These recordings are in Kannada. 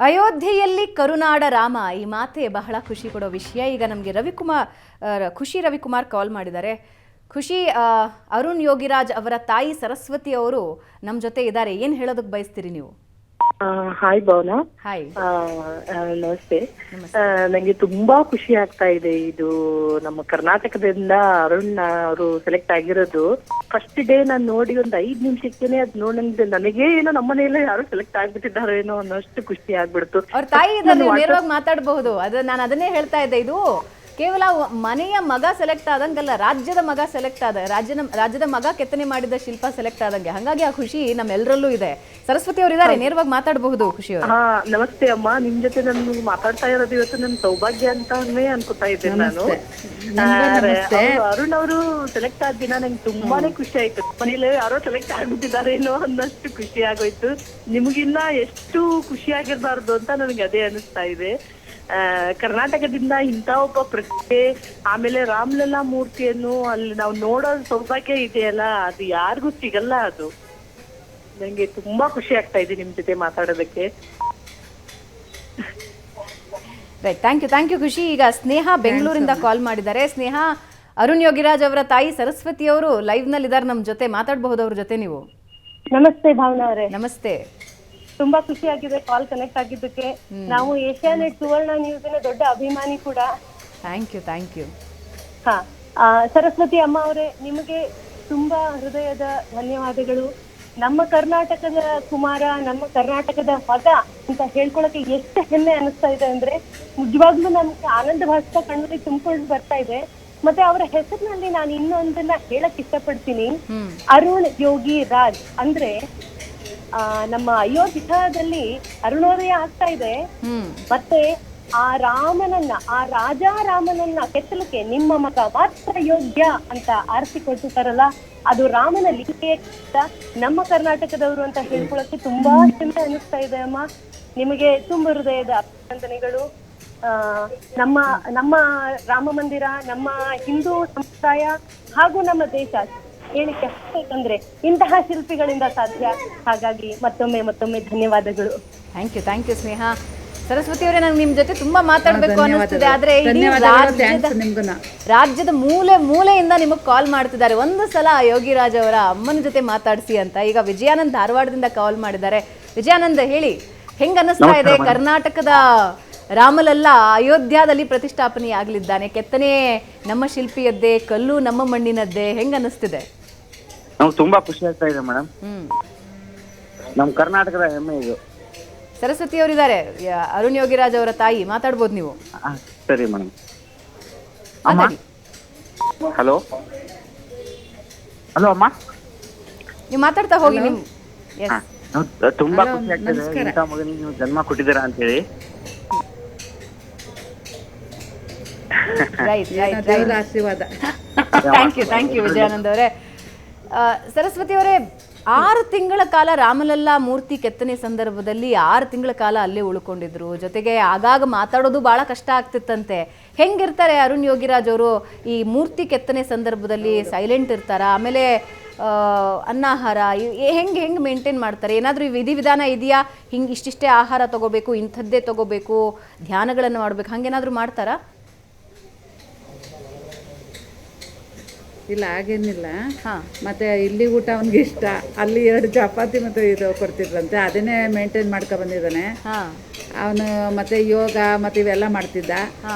ಅಯೋಧ್ಯೆಯಲ್ಲಿ ಕರುನಾಡ ರಾಮ ಈ ಮಾತೆ ಬಹಳ ಖುಷಿ ಕೊಡೋ ವಿಷಯ. ಈಗ ನಮಗೆ ರವಿಕುಮಾರ್ ಕಾಲ್ ಮಾಡಿದ್ದಾರೆ. ಖುಷಿ, ಅರುಣ್ ಯೋಗಿರಾಜ್ ಅವರ ತಾಯಿ ಸರಸ್ವತಿ ಅವರು ನಮ್ಮ ಜೊತೆ ಇದ್ದಾರೆ. ಏನು ಹೇಳೋದಕ್ಕೆ ಬಯಸ್ತೀರಿ ನೀವು? ಹಾಯ್ ಭಾವನಾ. ಹಾಯ್, ನಮಸ್ತೆ. ನಂಗೆ ತುಂಬಾ ಖುಷಿ ಆಗ್ತಾ ಇದೆ. ಇದು ನಮ್ಮ ಕರ್ನಾಟಕದಿಂದ ಅರುಣ್ ಅವರು ಸೆಲೆಕ್ಟ್ ಆಗಿರೋದು. ಫಸ್ಟ್ ಡೇ ನಾನು ನೋಡಿ ಒಂದು 5 ನಿಮಿಷಕ್ಕೇನೆ ಅದ್ ನೋಡಿದ್ರೆ ನನಗೆ ಏನೋ ನಮ್ಮನೆಯಲ್ಲೇ ಯಾರು ಸೆಲೆಕ್ಟ್ ಆಗ್ಬಿಟ್ಟಿದ್ದಾರೆ ಏನೋ ಅನ್ನೋಷ್ಟು ಖುಷಿ ಆಗ್ಬಿಡ್ತು. ಅವ್ರ ತಾಯಿ ನೇರವಾಗಿ ಮಾತಾಡಬಹುದು. ನಾನು ಅದನ್ನೇ ಹೇಳ್ತಾ ಇದ್ದೆ. ಇದು ಕೇವಲ ಮನೆಯ ಮಗ ಸೆಲೆಕ್ಟ್ ಆದಂಗಲ್ಲ, ರಾಜ್ಯದ ಮಗ ಸೆಲೆಕ್ಟ್ ಆದ, ರಾಜ್ಯದ ಮಗ ಕೆತ್ತನೆ ಮಾಡಿದ ಶಿಲ್ಪ ಸೆಲೆಕ್ಟ್ ಆದಂಗೆ. ಹಾಗಾಗಿ ಆ ಖುಷಿ ನಮ್ಮೆಲ್ಲರಲ್ಲೂ ಇದೆ. ಸರಸ್ವತಿ ಅವರು ಇದ್ದಾರೆ, ನೇರವಾಗಿ ಮಾತಾಡಬಹುದು. ಖುಷಿ ಅವರು. ನಮಸ್ತೆ ಅಮ್ಮ. ನಿಮ್ ಜೊತೆ ನಾನು ಮಾತಾಡ್ತಾ ಇರೋದು ಇವತ್ತು ನನ್ನ ಸೌಭಾಗ್ಯ ಅಂತಾನೆ ಅನ್ಕೋತಾ ಇದ್ದೇನೆ ನಾನು. ಅರುಣ್ ಅವರು ಸೆಲೆಕ್ಟ್ ಆದ ದಿನ ನಂಗೆ ತುಂಬಾನೇ ಖುಷಿ ಆಯ್ತು. ಮನೇಲಿ ಯಾರೋ ಸೆಲೆಕ್ಟ್ ಆಗ್ಬಿಟ್ಟಿದ್ದಾರೇನೋ ಅನ್ನಷ್ಟು ಖುಷಿ ಆಗೋಯ್ತು. ನಿಮ್ಗಿನ್ನ ಎಷ್ಟು ಖುಷಿ ಆಗಿರ್ಬಾರ್ದು ಅಂತ ನನಗೆ ಅದೇ ಅನಿಸ್ತಾ ಇದೆ. ಕರ್ನಾಟಕದಿಂದ ಇಂಥ ಒಬ್ಬ ಪ್ರತಿಭೆ, ಆಮೇಲೆ ರಾಮಲಲ್ಲಾ ಮೂರ್ತಿಯನ್ನು ಅಲ್ಲಿ ನಾವು ನೋಡೋ ಸೌಭಾಗ್ಯ ಇದೆಯಲ್ಲ, ಅದು ಯಾರಿಗೂ ಸಿಗಲ್ಲ. ಅದು ನಂಗೆ ತುಂಬಾ ಖುಷಿ ಆಗ್ತಾ ಇದೆ ನಿಮ್ ಜೊತೆ ಮಾತಾಡೋದಕ್ಕೆ. ರೈಟ್, ಥ್ಯಾಂಕ್ ಯು ಖುಷಿ. ಈಗ ಸ್ನೇಹ ಬೆಂಗಳೂರಿಂದ ಕಾಲ್ ಮಾಡಿದ್ದಾರೆ. ಸ್ನೇಹ, ಅರುಣ್ ಯೋಗಿರಾಜ್ ಅವರ ತಾಯಿ ಸರಸ್ವತಿ ಅವರು ಲೈವ್ ನಲ್ಲಿ ಇದ್ದಾರೆ ನಮ್ಮ ಜೊತೆ. ಮಾತಾಡಬಹುದು ಅವ್ರ ಜೊತೆ ನೀವು? ನಮಸ್ತೆ ಭಾವನಾ ಅವರೇ. ನಮಸ್ತೆ. ತುಂಬಾ ಖುಷಿ ಆಗಿದೆ ಕಾಲ್ ಕನೆಕ್ಟ್ ಆಗಿದ್ದಕ್ಕೆ. ನಾವು ಏಷ್ಯಾನೆಟ್ ಸುವರ್ಣ ನ್ಯೂಸ್ನ ದೊಡ್ಡ ಅಭಿಮಾನಿ ಕೂಡ. Thank you. ಸರಸ್ವತಿ ಅಮ್ಮ ಅವರೇ, ನಿಮಗೆ ತುಂಬಾ ಹೃದಯದ ಧನ್ಯವಾದಗಳು. ನಮ್ಮ ಕರ್ನಾಟಕದ ಕುಮಾರ, ನಮ್ಮ ಕರ್ನಾಟಕದ ಮಗ ಅಂತ ಹೇಳ್ಕೊಳಕ್ಕೆ ಎಷ್ಟು ಹೆಮ್ಮೆ ಅನಿಸ್ತಾ ಇದೆ ಅಂದ್ರೆ, ನಿಜವಾಗ್ಲೂ ನಮ್ಗೆ ಆನಂದ ಭಾಷೆ ಕಣ್ಣಲ್ಲಿ ತುಂಬಿಕೊಂಡು ಬರ್ತಾ ಇದೆ. ಮತ್ತೆ ಅವರ ಹೆಸರಿನಲ್ಲಿ ನಾನು ಇನ್ನೊಂದನ್ನ ಹೇಳಕ್ ಇಷ್ಟಪಡ್ತೀನಿ. ಅರುಣ್ ಯೋಗಿ ರಾಜ್ ಅಂದ್ರೆ ನಮ್ಮ ಅಯೋಧ್ಯದಲ್ಲಿ ಅರುಣೋದಯ ಆಗ್ತಾ ಇದೆ. ಮತ್ತೆ ಆ ರಾಮನನ್ನ, ಆ ರಾಮನನ್ನ ಕೆತ್ತಲಿಕ್ಕೆ ನಿಮ್ಮ ಮಗ ಮಾತ್ರ ಯೋಗ್ಯ ಅಂತ ಆರಿಸಿ ಕೊಟ್ಟಿದ್ದಾರಲ್ಲ, ಅದು ರಾಮನ ಲೀಲೆ. ನಮ್ಮ ಕರ್ನಾಟಕದವರು ಅಂತ ಹೇಳ್ಕೊಳಕ್ಕೆ ತುಂಬಾ ಹೆಮ್ಮೆ ಅನಿಸ್ತಾ ಇದೆ ಅಮ್ಮ. ನಿಮಗೆ ತುಂಬ ಹೃದಯದ ಅಭಿನಂದನೆಗಳು. ನಮ್ಮ ರಾಮ ಮಂದಿರ, ನಮ್ಮ ಹಿಂದೂ ಸಂಪ್ರದಾಯ ಹಾಗೂ ನಮ್ಮ ದೇಶ ಹೇಳಿಕೆ ಹಾಕಬೇಕಂದ್ರೆ ಇಂತಹ ಶಿಲ್ಪಿಗಳಿಂದ ಸಾಧ್ಯ. ಹಾಗಾಗಿ ಮತ್ತೊಮ್ಮೆ ಧನ್ಯವಾದಗಳು. ಥ್ಯಾಂಕ್ ಯು ಸ್ನೇಹ. ಸರಸ್ವತಿ ಅವರೇ, ನಂಗೆ ನಿಮ್ ಜೊತೆ ತುಂಬಾ ಮಾತಾಡ್ಬೇಕು ಅನ್ನಿಸ್ತಿದೆ. ಆದ್ರೆ ರಾಜ್ಯದ ಮೂಲೆಯಿಂದ ನಿಮಗ್ ಕಾಲ್ ಮಾಡ್ತಿದ್ದಾರೆ. ಒಂದು ಸಲ ಯೋಗಿರಾಜ್ ಅವರ ಅಮ್ಮನ ಜೊತೆ ಮಾತಾಡಿಸಿ ಅಂತ. ಈಗ ವಿಜಯಾನಂದ್ ಧಾರವಾಡದಿಂದ ಕಾಲ್ ಮಾಡಿದ್ದಾರೆ. ವಿಜಯಾನಂದ್, ಹೇಳಿ, ಹೆಂಗ್ ಅನ್ನಿಸ್ತಾ ಇದೆ? ಕರ್ನಾಟಕದ ರಾಮಲಲ್ಲಾ ಅಯೋಧ್ಯದಲ್ಲಿ ಪ್ರತಿಷ್ಠಾಪನೆ ಆಗಲಿದ್ದಾನೆ. ಕೆತ್ತನೆ ನಮ್ಮ ಶಿಲ್ಪಿಯದ್ದೇ, ಕಲ್ಲು ನಮ್ಮ ಮಣ್ಣಿನದ್ದೇ. ಹೆಂಗ್ ಅನ್ನಿಸ್ತಿದೆ? ನಮ್ಗೆ ತುಂಬಾ ಖುಷಿ ಆಗ್ತಾ ಇದೆ ಮೇಡಮ್. ನಮ್ಮ ಕರ್ನಾಟಕದ ಹೆಮ್ಮೆ ಇದು. ಸರಸ್ವತಿ ಅವರಿದ್ದಾರೆ, ಅರುಣ್ ಯೋಗಿರಾಜ್ ಅವರ ತಾಯಿ. ಮಾತಾಡ್ಬೋದು ನೀವು? ಸರಿ ಮೇಡಮ್. ಹಲೋ ಅಮ್ಮ, ನೀವು ಮಾತಾಡ್ತಾ ಹೋಗಿ. ನಿಮ್ ತುಂಬಾ ಖುಷಿ ಆಗ್ತದೆ ಇಂಥ ಮಗನಿಗೆ ನೀವು ಜನ್ಮ ಕೊಟ್ಟಿದ್ದೀರಾ ಅಂತ ಹೇಳಿ. ಆಶೀರ್ವಾದ. ಥ್ಯಾಂಕ್ ಯು ವಿಜಯಾನಂದ್ ಅವರೇ. ಸರಸ್ವತಿ ಅವರೇ, 6 ತಿಂಗಳ ಕಾಲ ರಾಮಲಲ್ಲಾ ಮೂರ್ತಿ ಕೆತ್ತನೆ ಸಂದರ್ಭದಲ್ಲಿ 6 ತಿಂಗಳ ಕಾಲ ಅಲ್ಲೇ ಉಳ್ಕೊಂಡಿದ್ರು. ಜೊತೆಗೆ ಆಗಾಗ ಮಾತಾಡೋದು ಬಹಳ ಕಷ್ಟ ಆಗ್ತಿತ್ತಂತೆ. ಹೆಂಗಿರ್ತಾರೆ ಅರುಣ್ ಯೋಗಿರಾಜ್ ಅವರು ಈ ಮೂರ್ತಿ ಕೆತ್ತನೆ ಸಂದರ್ಭದಲ್ಲಿ? ಸೈಲೆಂಟ್ ಇರ್ತಾರ? ಆಮೇಲೆ ಅನ್ನಾಹಾರ ಹೆಂಗೆ ಮೇಂಟೈನ್ ಮಾಡ್ತಾರೆ? ಏನಾದರೂ ವಿಧಿವಿಧಾನ ಇದೆಯಾ? ಹಿಂಗೆ ಇಷ್ಟಿಷ್ಟೇ ಆಹಾರ ತಗೋಬೇಕು, ಇಂಥದ್ದೇ ತಗೋಬೇಕು, ಧ್ಯಾನಗಳನ್ನು ಮಾಡ್ಬೇಕು, ಹಂಗೇನಾದರೂ ಮಾಡ್ತಾರಾ? ಇಲ್ಲ, ಹಾಗೇನಿಲ್ಲ. ಮತ್ತೆ ಇಲ್ಲಿ ಊಟ ಅವನಿಗೆ ಇಷ್ಟ. ಅಲ್ಲಿ 2 ಚಪಾತಿ ಮತ್ತೆ ಇದು ಕೊಡ್ತಿದ್ರಂತೆ, ಅದನ್ನೇ ಮೇಂಟೈನ್ ಮಾಡ್ಕೊ ಬಂದಿದ್ದಾನೆ ಅವನು. ಮತ್ತೆ ಯೋಗ ಮತ್ತೆ ಇವೆಲ್ಲ ಮಾಡ್ತಿದ್ದ.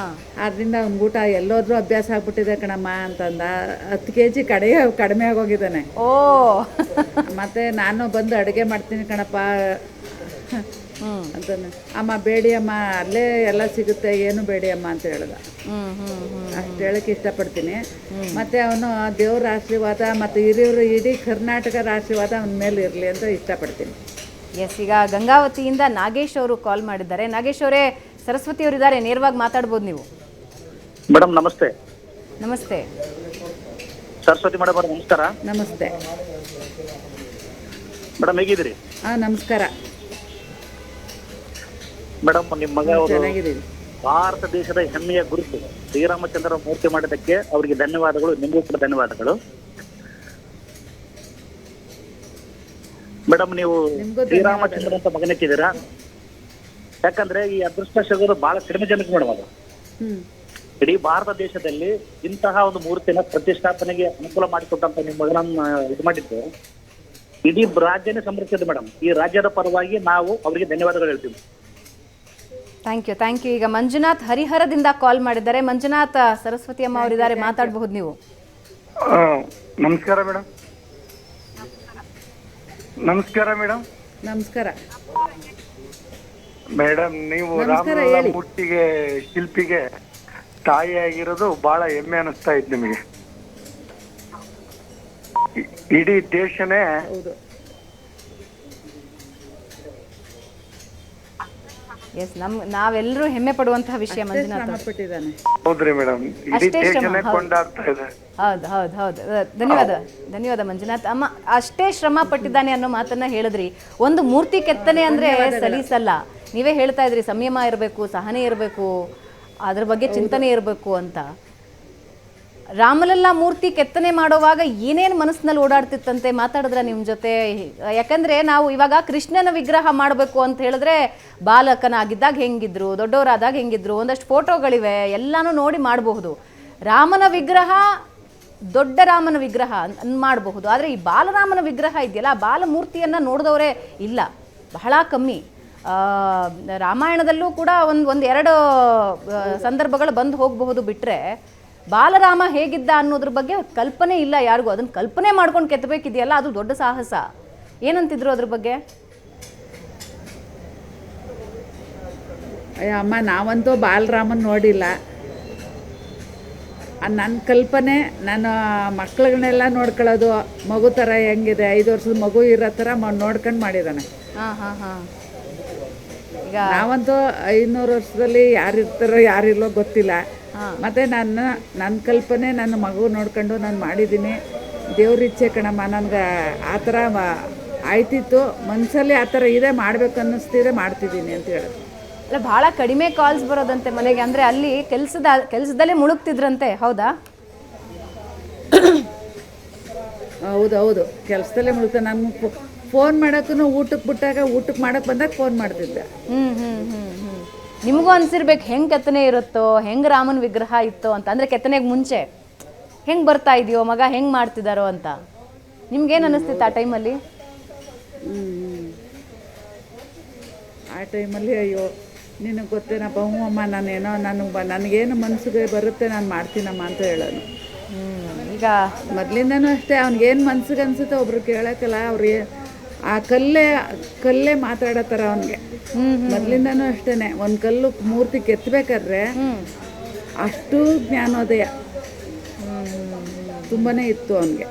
ಆದ್ರಿಂದ ಅವ್ನ ಊಟ ಎಲ್ಲೋದ್ರೂ ಅಭ್ಯಾಸ ಆಗ್ಬಿಟ್ಟಿದೆ ಕಣಮ್ಮ ಅಂತಂದ. 10 kg ಕಡಿಮೆ ಆಗೋಗಿದ್ದಾನೆ. ಮತ್ತೆ ನಾನು ಬಂದು ಅಡುಗೆ ಮಾಡ್ತೀನಿ ಕಣಪ್ಪ ಅಂತಾನೆ. ಅಮ್ಮ ಬೇಡಿ ಅಮ್ಮ, ಅಲ್ಲೇ ಎಲ್ಲ ಸಿಗುತ್ತೆ, ಏನು ಬೇಡಿ ಅಮ್ಮ ಅಂತ ಹೇಳ್ದ. ಅಷ್ಟು ಹೇಳಕ್ಕೆ ಇಷ್ಟಪಡ್ತೀನಿ. ಮತ್ತೆ ಅವನು ದೇವ್ರ ಆಶೀರ್ವಾದ ಮತ್ತು ಹಿರಿಯರು ಇಡೀ ಕರ್ನಾಟಕದ ಆಶೀರ್ವಾದ ಅವನ ಮೇಲೆ ಇರಲಿ ಅಂತ ಇಷ್ಟಪಡ್ತೀನಿ. ಎಸ್, ಈಗ ಗಂಗಾವತಿಯಿಂದ ನಾಗೇಶ್ ಅವರು ಕಾಲ್ ಮಾಡಿದ್ದಾರೆ. ನಾಗೇಶ್ ಅವರೇ, ಸರಸ್ವತಿ ಅವರಿದ್ದಾರೆ, ನೇರವಾಗಿ ಮಾತಾಡ್ಬೋದು ನೀವು? ಮೇಡಮ್ ನಮಸ್ತೆ. ನಮಸ್ತೆ ಸರಸ್ವತಿ ಮೇಡಮ್ ಅವ್ರ ನಮಸ್ಕಾರ. ನಮಸ್ತೆ ಮೇಡಮ್, ಹೇಗಿದ್ದೀರಿ? ನಮಸ್ಕಾರ ಮೇಡಮ್. ನಿಮ್ಮ ಮಗ ಅವರು ಚೆನ್ನಾಗಿದ್ದೀವಿ. ಭಾರತ ದೇಶದ ಹೆಮ್ಮೆಯ ಗುರುತು ಶ್ರೀರಾಮಚಂದ್ರ ಮೂರ್ತಿ ಮಾಡಿದ್ದಕ್ಕೆ ಅವರಿಗೆ ಧನ್ಯವಾದಗಳು. ನಿಮಗೂ ಕೂಡ ಧನ್ಯವಾದಗಳು ಮೇಡಮ್. ನೀವು ಶ್ರೀರಾಮಚಂದ್ರ ಅಂತ ಮಗನಿಟ್ಟಿದ್ದೀರಾ? ಯಾಕಂದ್ರೆ ಈ ಅದೃಷ್ಟ ಸಿಗೋದು ಬಹಳ ಕಡಿಮೆ ಜನಕ್ಕೆ ಮೇಡಮ್ ಅದು. ಹ್ಮ್ ಇಡೀ ಭಾರತ ದೇಶದಲ್ಲಿ ಇಂತಹ ಒಂದು ಮೂರ್ತಿನ ಪ್ರತಿಷ್ಠಾಪನೆಗೆ ಅನುಕೂಲ ಮಾಡಿಕೊಟ್ಟಂತ ನಿಮ್ಮ ಮಗನನ್ನ ಇದು ಮಾಡಿದ್ದು ಇಡೀ ರಾಜ್ಯನೇ ಸಮೃದ್ಧಿದೆ ಮೇಡಮ್. ಈ ರಾಜ್ಯದ ಪರವಾಗಿ ನಾವು ಅವರಿಗೆ ಧನ್ಯವಾದಗಳು ಹೇಳ್ತೀವಿ. Thank you. ಈಗ ಮಂಜುನಾಥ್ ಹರಿಹರದಿಂದ ಕಾಲ್ ಮಾಡಿದ್ದಾರೆ. ಮಂಜುನಾಥ್, ಸರಸ್ವತಿ ಅಮ್ಮ ಅವರಿದ್ದಾರೆ, ಮಾತಾಡಬಹುದು ನೀವು. ನಮಸ್ಕಾರ ಮೇಡಮ್. ನಮಸ್ಕಾರ ಮೇಡಮ್. ನಮಸ್ಕಾರ ಮೇಡಮ್, ನೀವು ನಮಸ್ಕಾರ, ರಾಮಲಲ್ಲ ಹೇಳಿ. ಮೂರ್ತಿಗೆ ಶಿಲ್ಪಿಗೆ ತಾಯಿಯಾಗಿರೋದು ಬಹಳ ಹೆಮ್ಮೆ ಅನಿಸ್ತಾ ಇತ್ತು ನಿಮಗೆ. ಇಡೀ ದೇಶನೇ ಹೌದು. ಎಸ್, ನಾವೆಲ್ಲರೂ ಹೆಮ್ಮೆ ಪಡುವಂತಹ ವಿಷಯ ಅಷ್ಟೇ ಮಂಜುನಾಥ್ ಶ್ರಮ ಅವ್ರೆ. ಪಟ್ಟಿದ್ದಾನೆ. ಹೌದ್ರಿ ಮೇಡಮ್, ಇಡೀ ಅಷ್ಟೇ ಶ್ರಮ, ದೇಶನೇ ಹೌದು. ಕೊಂಡಾಡ್ತಾ ಇದೆ. ಹೌದು. ಧನ್ಯವಾದ ಮಂಜುನಾಥ್ ಅಮ್ಮ. ಅಷ್ಟೇ ಶ್ರಮ ಪಟ್ಟಿದ್ದಾನೆ ಅನ್ನೋ ಮಾತನ್ನ ಹೇಳಿದ್ರಿ. ಒಂದು ಮೂರ್ತಿ ಕೆತ್ತನೆ ಅಂದ್ರೆ ಸಲೀಸಲ್ಲ. ನೀವೇ ಹೇಳ್ತಾ ಇದ್ರಿ, ಸಂಯಮ ಇರಬೇಕು, ಸಹನೆ ಇರಬೇಕು, ಅದ್ರ ಬಗ್ಗೆ ಚಿಂತನೆ ಇರಬೇಕು ಅಂತ. ರಾಮಲಲ್ಲಾ ಮೂರ್ತಿ ಕೆತ್ತನೆ ಮಾಡುವಾಗ ಏನೇನು ಮನಸ್ಸಿನಲ್ಲಿ ಓಡಾಡ್ತಿತ್ತಂತೆ, ಮಾತಾಡಿದ್ರ ನಿಮ್ಮ ಜೊತೆ? ಯಾಕಂದ್ರೆ ನಾವು ಇವಾಗ ಕೃಷ್ಣನ ವಿಗ್ರಹ ಮಾಡಬೇಕು ಅಂತ ಹೇಳಿದ್ರೆ ಬಾಲಕನಾಗಿದ್ದಾಗ ಹೆಂಗಿದ್ರು, ದೊಡ್ಡವರಾದಾಗ ಹೆಂಗಿದ್ರು, ಒಂದಷ್ಟು ಫೋಟೋಗಳಿವೆ, ಎಲ್ಲಾನು ನೋಡಿ ಮಾಡಬಹುದು. ರಾಮನ ವಿಗ್ರಹ, ದೊಡ್ಡ ರಾಮನ ವಿಗ್ರಹ ಮಾಡಬಹುದು. ಆದರೆ ಈ ಬಾಲರಾಮನ ವಿಗ್ರಹ ಇದೆಯಲ್ಲ, ಆ ಬಾಲಮೂರ್ತಿಯನ್ನು ನೋಡಿದವರೇ ಇಲ್ಲ, ಬಹಳ ಕಮ್ಮಿ. ರಾಮಾಯಣದಲ್ಲೂ ಕೂಡ ಒಂದೆರಡು ಸಂದರ್ಭಗಳು ಬಂದು ಹೋಗಬಹುದು ಬಿಟ್ಟರೆ ಬಾಲರಾಮ ಹೇಗಿದ್ದ ಅನ್ನೋದ್ರ ಬಗ್ಗೆ ಕಲ್ಪನೆ ಇಲ್ಲ ಯಾರಿಗೂ. ಅದನ್ನು ಕಲ್ಪನೆ ಮಾಡ್ಕೊಂಡು ಕೆತ್ತಬೇಕಿದೆಯಲ್ಲ, ಅದು ದೊಡ್ಡ ಸಾಹಸ. ಏನಂತಿದ್ರು ಅದ್ರ ಬಗ್ಗೆ? ಅಯ್ಯ ಅಮ್ಮ, ನಾವಂತೂ ಬಾಲರಾಮನ್ ನೋಡಿಲ್ಲ. ನನ್ನ ಕಲ್ಪನೆ, ನನ್ನ ಮಕ್ಕಳುಗಳನ್ನೆಲ್ಲ ನೋಡ್ಕೊಳ್ಳೋದು, ಮಗು ಥರ ಹೆಂಗಿದೆ, 5 ವರ್ಷದ ಮಗು ಇರೋ ಥರ ನೋಡ್ಕೊಂಡು ಮಾಡಿದ್ದಾನೆ. ಈಗ ನಾವಂತೂ 500 ವರ್ಷದಲ್ಲಿ ಯಾರಿರ್ತಾರೋ ಯಾರಿಲ್ಲೋ ಗೊತ್ತಿಲ್ಲ. ಮತ್ತು ನನ್ನ ಕಲ್ಪನೆ, ನನ್ನ ಮಗು ನೋಡ್ಕೊಂಡು ನಾನು ಮಾಡಿದ್ದೀನಿ. ದೇವ್ರ ಇಚ್ಛೆ ಕಣಮ್ಮ, ನನಗೆ ಆ ಥರ ಆಯ್ತಿತ್ತು, ಮನಸ್ಸಲ್ಲಿ ಆ ಥರ ಇದೆ, ಮಾಡಬೇಕು ಅನ್ನಿಸ್ತಿದೆ, ಮಾಡ್ತಿದ್ದೀನಿ ಅಂತ ಹೇಳೋದು. ಅಲ್ಲ, ಭಾಳ ಕಡಿಮೆ ಕಾಲ್ಸ್ ಬರೋದಂತೆ ಮನೆಗೆ. ಅಂದರೆ ಅಲ್ಲಿ ಕೆಲಸದಲ್ಲೇ ಮುಳುಗ್ತಿದ್ರಂತೆ, ಹೌದಾ? ಹೌದು, ಕೆಲಸದಲ್ಲೇ ಮುಳುಗ್ತಾ. ನಾನು ಫೋನ್ ಮಾಡೋಕ್ಕೂ ಊಟಕ್ಕೆ ಬಿಟ್ಟಾಗ, ಊಟಕ್ಕೆ ಮಾಡೋಕ್ಕೆ ಬಂದಾಗ ಫೋನ್ ಮಾಡ್ತಿದ್ದೆ. ನಿಮಗೂ ಅನ್ಸಿರ್ಬೇಕು ಹೆಂಗೆ ಕೆತ್ತನೆ ಇರುತ್ತೋ, ಹೆಂಗೆ ರಾಮನ ವಿಗ್ರಹ ಇತ್ತೋ ಅಂತ. ಅಂದರೆ ಕೆತ್ತನೆಗೆ ಮುಂಚೆ ಹೆಂಗೆ ಬರ್ತಾ ಇದೆಯೋ, ಮಗ ಹೆಂಗೆ ಮಾಡ್ತಿದ್ದಾರೋ ಅಂತ ನಿಮ್ಗೇನು ಅನ್ನಿಸ್ತಿತ್ತು ಆ ಟೈಮಲ್ಲಿ? ಆ ಟೈಮಲ್ಲಿ ಅಯ್ಯೋ ನಿನಗೆ ಗೊತ್ತೇನಪ್ಪ, ಹ್ಞೂ ಅಮ್ಮ, ನಾನೇನೋ ನನಗೇನು ಮನಸ್ಸಿಗೆ ಬರುತ್ತೆ ನಾನು ಮಾಡ್ತೀನಮ್ಮ ಅಂತ ಹೇಳೋನು. ಈಗ ಮೊದಲಿಂದನೂ ಅಷ್ಟೇ, ಅವ್ನಿಗೇನು ಮನ್ಸಿಗೆ ಅನ್ಸುತ್ತೆ ಒಬ್ರು ಕೇಳೋಕ್ಕಲ್ಲ. ಅವ್ರಿಗೆ ಆ ಕಲ್ಲೇ ಮಾತಾಡೋ ಥರ ಅವನಿಗೆ. ಮೊದಲಿಂದನೂ ಅಷ್ಟೇ, ಒಂದು ಕಲ್ಲು ಮೂರ್ತಿ ಕೆತ್ತಬೇಕಾದ್ರೆ ಅಷ್ಟು ಜ್ಞಾನೋದಯ ತುಂಬಾ ಇತ್ತು ಅವನಿಗೆ.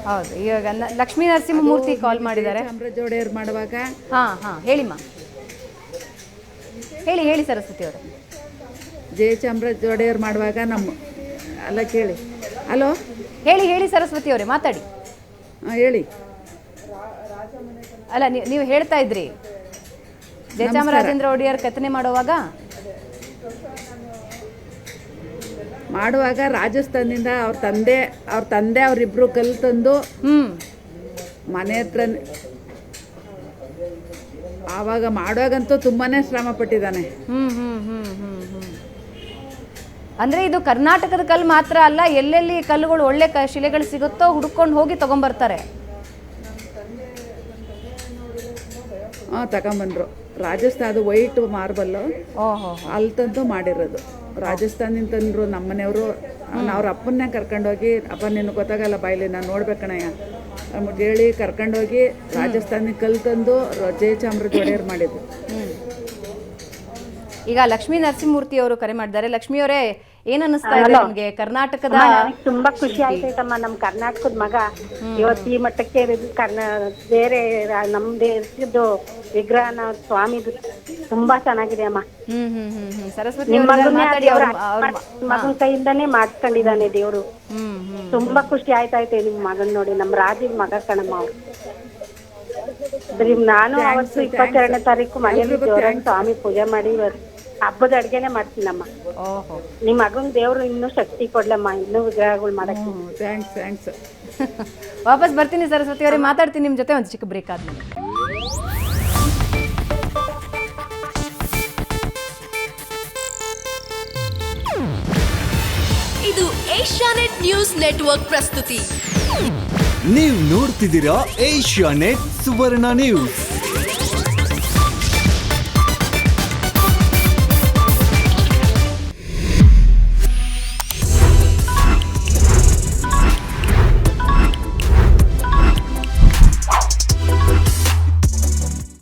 ಹೌದು. ಇವಾಗ ಲಕ್ಷ್ಮೀ ನರಸಿಂಹಮೂರ್ತಿ ಕಾಲ್ ಮಾಡಿದ್ದಾರೆ. ಚಾಮರಾಜ ಒಡೆಯರ್ ಮಾಡುವಾಗ ಹೇಳಿಮ್ಮ, ಹೇಳಿ ಸರಸ್ವತಿ ಅವರು. ಚಾಮರಾಜ ಒಡೆಯರ್ ಮಾಡುವಾಗ ಅಲ್ಲ ಕೇಳಿ. ಹಲೋ, ಹೇಳಿ ಸರಸ್ವತಿ ಅವರೇ, ಮಾತಾಡಿ. ಹೇಳಿ. ಅಲ್ಲ, ನೀವು ಹೇಳ್ತಾ ಇದ್ರಿ ಜಯಚಾಮರಾಜೇಂದ್ರ ಒಡೆಯರ್ ಕೆತ್ತನೆ ಮಾಡುವಾಗ ರಾಜಸ್ಥಾನದಿಂದ ಅವ್ರ ತಂದೆ ಅವರಿಬ್ರು ಕಲ್ಲು ತಂದು ಮನೆ ಹತ್ರ ಆವಾಗ ಮಾಡುವಾಗಂತೂ ತುಂಬಾನೇ ಶ್ರಮ ಪಟ್ಟಿದ್ದಾನೆ. ಅಂದ್ರೆ ಇದು ಕರ್ನಾಟಕದ ಕಲ್ಲು ಮಾತ್ರ ಅಲ್ಲ, ಎಲ್ಲೆಲ್ಲಿ ಕಲ್ಲುಗಳು ಒಳ್ಳೆ ಶಿಲೆಗಳು ಸಿಗುತ್ತೋ ಹುಡ್ಕೊಂಡು ಹೋಗಿ ತಗೊಂಡ್ಬರ್ತಾರೆ. ತಗೊಂಬಂದ್ರು. ರಾಜಸ್ಥಾನ, ಅದು ವೈಟ್ ಮಾರ್ಬಲ್ಲು, ಅಲ್ಲಿ ತಂದು ಮಾಡಿರೋದು. ರಾಜಸ್ಥಾನದಿಂದ ತಂದರು ನಮ್ಮನೆಯವರು. ಅವ್ರ ಅಪ್ಪನ್ನೇ ಕರ್ಕೊಂಡೋಗಿ, ಅಪ್ಪ ನಿನಗೆ ಗೊತ್ತಾಗಲ್ಲ ಬಾಯ್ಲಿ, ನಾನು ನೋಡ್ಬೇಕಣಯ್ಯ ಅಂದ್ಬಿಟ್ಟು ಹೇಳಿ ಕರ್ಕೊಂಡೋಗಿ ರಾಜಸ್ಥಾನದ ಕಲ್ಲು ತಂದು ಜಯಚಾಮರಾಜ ಒಡೆಯರ್ ಮಾಡಿದ್ರು. ಈಗ ಲಕ್ಷ್ಮೀ ನರಸಿಂಹಮೂರ್ತಿ ಅವರು ಕರೆ ಮಾಡಿದ್ದಾರೆ. ಲಕ್ಷ್ಮೀ ಅವರೇ, ಏನ್ ಅನ್ನಿಸ್ತಾ ಇದೆ ನಿಮ್ಗೆ? ಕರ್ನಾಟಕದ ತುಂಬಾ ಖುಷಿ ಆಯ್ತೈತಮ್ಮ. ನಮ್ ಕರ್ನಾಟಕದ ಮಗ ಇವತ್ತು ಈ ಮಟ್ಟಕ್ಕೆ ಬೇರೆ ನಮ್ ದೇಶದ್ದು ವಿಗ್ರಹನ ಸ್ವಾಮಿದು ತುಂಬಾ ಚೆನ್ನಾಗಿದೆ ಅಮ್ಮ. ಸರಸ್ವತಿ ಮಗನ ಕೈಯಿಂದಾನೇ ಮಾಡ್ಕೊಂಡಿದ್ದಾನೆ ದೇವ್ರು. ತುಂಬಾ ಖುಷಿ ಆಯ್ತೈತೆ ನಿಮ್ ಮಗನ್ ನೋಡಿ. ನಮ್ ರಾಜಿಗ್ ಮಗ ಕಣಮ್ಮ ಅವ್ರು. ನಾನು ಅವತ್ತು 22ನೇ ತಾರೀಕು ಮನೆಯಲ್ಲಿ ಜೋರಾಗಿ ಸ್ವಾಮಿ ಪೂಜೆ ಮಾಡಿ ಹಬ್ಬದ ಅಡ್ಗೆನೆ ಮಾಡ್ತೀನಮ್ಮ. ನಿಮ್ ಮಗನ್ ದೇವ್ರು ಇನ್ನೂ ಶಕ್ತಿ ಕೊಡ್ಲಮ್ಮ, ಇನ್ನೂ ವಿಗ್ರಹಗಳು ಮಾಡಕ್ಕೆ. ಥ್ಯಾಂಕ್ಸ್. ವಾಪಸ್ ಬರ್ತೀನಿ ಸರಸ್ವತಿ ಅವರೇ, ಮಾತಾಡ್ತೀನಿ ನಿಮ್ ಜೊತೆ ಒಂದು ಚಿಕ್ಕ ಬ್ರೇಕ್ ಆದ್ಮೇಲೆ. ಏಷ್ಯಾನೆಟ್ ನ್ಯೂಸ್ ನೆಟ್ವರ್ಕ್ ಪ್ರಸ್ತುತಿ. ನೀವು ನೋಡ್ತಿದ್ದೀರಾ ಏಷ್ಯಾನೆಟ್ ಸುವರ್ಣ ನ್ಯೂಸ್.